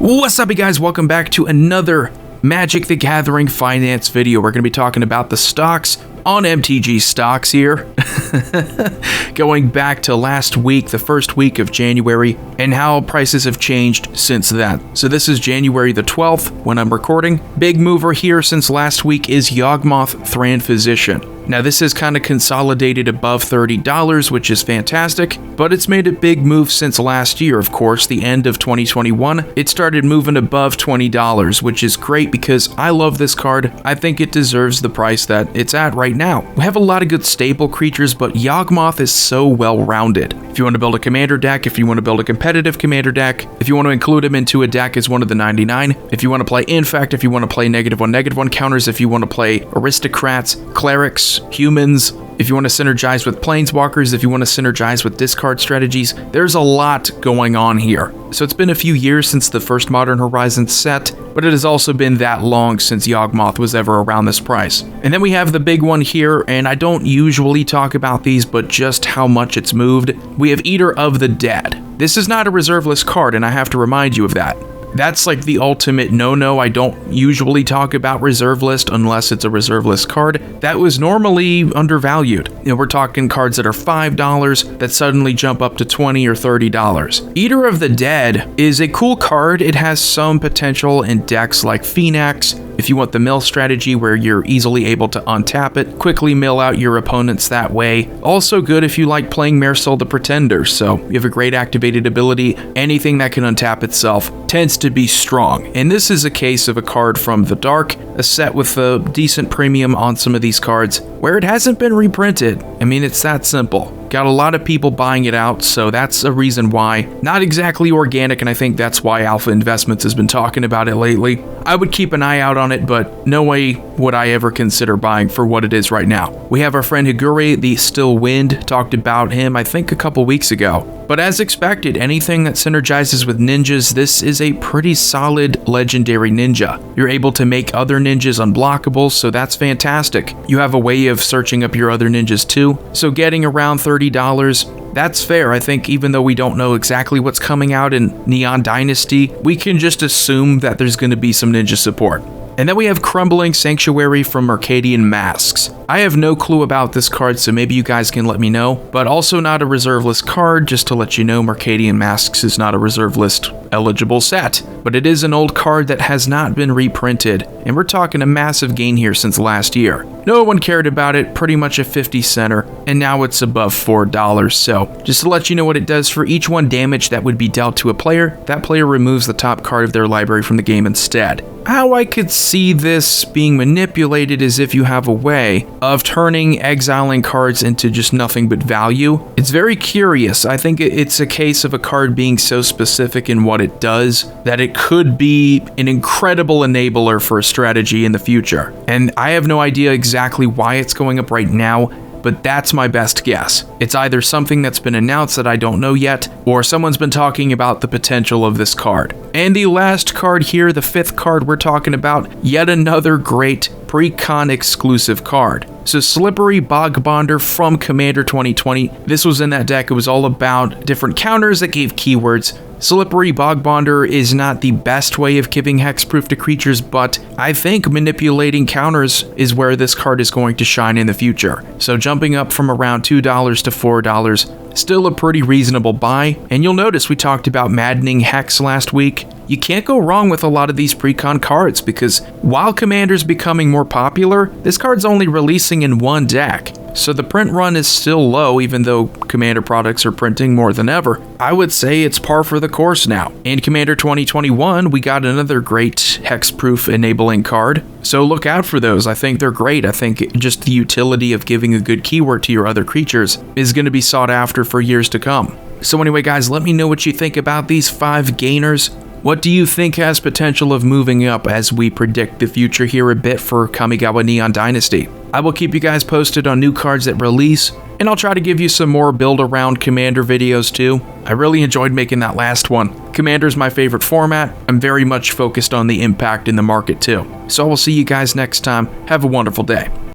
What's up, you guys? Welcome back to another Magic the Gathering finance video. We're going to be talking about the stocks on MTG Stocks here. Going back to last week, the first week of January, and how prices have changed since then. So this is January the 12th when I'm recording. Big mover here since last week is Yawgmoth Thran Physician. Now this is kind of consolidated above $30, which is fantastic, but it's made a big move since last year, of course, the end of 2021. It started moving above $20, which is great because I love this card. I think it deserves the price that it's at right now. We have a lot of good staple creatures, but Yawgmoth is so well-rounded. If you want to build a commander deck, if you want to build a competitive commander deck, if you want to include him into a deck as one of the 99, if you want to play Infect, if you want to play -1/-1 counters, if you want to play aristocrats, clerics, humans, if you want to synergize with planeswalkers, if you want to synergize with discard strategies, there's a lot going on here. So it's been a few years since the first Modern Horizons set, but it has also been that long since Yawgmoth was ever around this price. And then we have the big one here, and I don't usually talk about these, but just how much it's moved. We have Eater of the Dead. This is not a reserve list card, and I have to remind you of that. That's like the ultimate no-no. I don't usually talk about reserve list unless it's a reserve list card. That was normally undervalued. You know, we're talking cards that are $5 that suddenly jump up to $20 or $30. Eater of the Dead is a cool card. It has some potential in decks like Phoenix. If you want the mill strategy where you're easily able to untap it, quickly mill out your opponents that way. Also good if you like playing Marisol the Pretender, so you have a great activated ability. Anything that can untap itself tends to be strong. And this is a case of a card from the Dark, a set with a decent premium on some of these cards, where it hasn't been reprinted. I mean, it's that simple. Got a lot of people buying it out, so that's a reason why. Not exactly organic, and I think that's why Alpha Investments has been talking about it lately. I would keep an eye out on it, but no way would I ever consider buying for what it is right now. We have our friend Higuri, the Still Wind, talked about him, I think, a couple weeks ago. But as expected, anything that synergizes with ninjas, this is a pretty solid legendary ninja. You're able to make other ninjas unblockable, so that's fantastic. You have a way of searching up your other ninjas too, so getting around $30, that's fair. I think even though we don't know exactly what's coming out in Neon Dynasty, we can just assume that there's going to be some ninja support. And then we have Crumbling Sanctuary from Mercadian Masks. I have no clue about this card, so maybe you guys can let me know, but also not a reserve list card. Just to let you know, Mercadian Masks is not a reserve list eligible set, but it is an old card that has not been reprinted, and we're talking a massive gain here since last year. No one cared about it, pretty much a 50 center, and now it's above $4. So just to let you know what it does, for each 1 damage that would be dealt to a player, that player removes the top card of their library from the game instead. How I could see this being manipulated is if you have a way of turning exiling cards into just nothing but value. It's very curious. I think it's a case of a card being so specific in what it does that it could be an incredible enabler for a strategy in the future. And I have no idea exactly why it's going up right now, but that's my best guess. It's either something that's been announced that I don't know yet, or someone's been talking about the potential of this card. And the last card here, the 5th card we're talking about, yet another great pre-con exclusive card. So Slippery Bog Bonder from Commander 2020. This was in that deck. It was all about different counters that gave keywords. Slippery Bog Bonder is not the best way of giving hexproof to creatures, but I think manipulating counters is where this card is going to shine in the future. So jumping up from around $2 to $4, still a pretty reasonable buy. And you'll notice we talked about Maddening Hex last week. You can't go wrong with a lot of these pre-con cards because while Commander's becoming more popular, this card's only releasing in 1 deck. So the print run is still low, even though Commander products are printing more than ever. I would say it's par for the course now. In Commander 2021, we got another great hexproof enabling card. So look out for those. I think they're great. I think just the utility of giving a good keyword to your other creatures is going to be sought after for years to come. So anyway, guys, let me know what you think about these 5 gainers. What do you think has potential of moving up as we predict the future here a bit for Kamigawa Neon Dynasty? I will keep you guys posted on new cards that release, and I'll try to give you some more build-around Commander videos too. I really enjoyed making that last one. Commander's my favorite format. I'm very much focused on the impact in the market too. So I will see you guys next time. Have a wonderful day.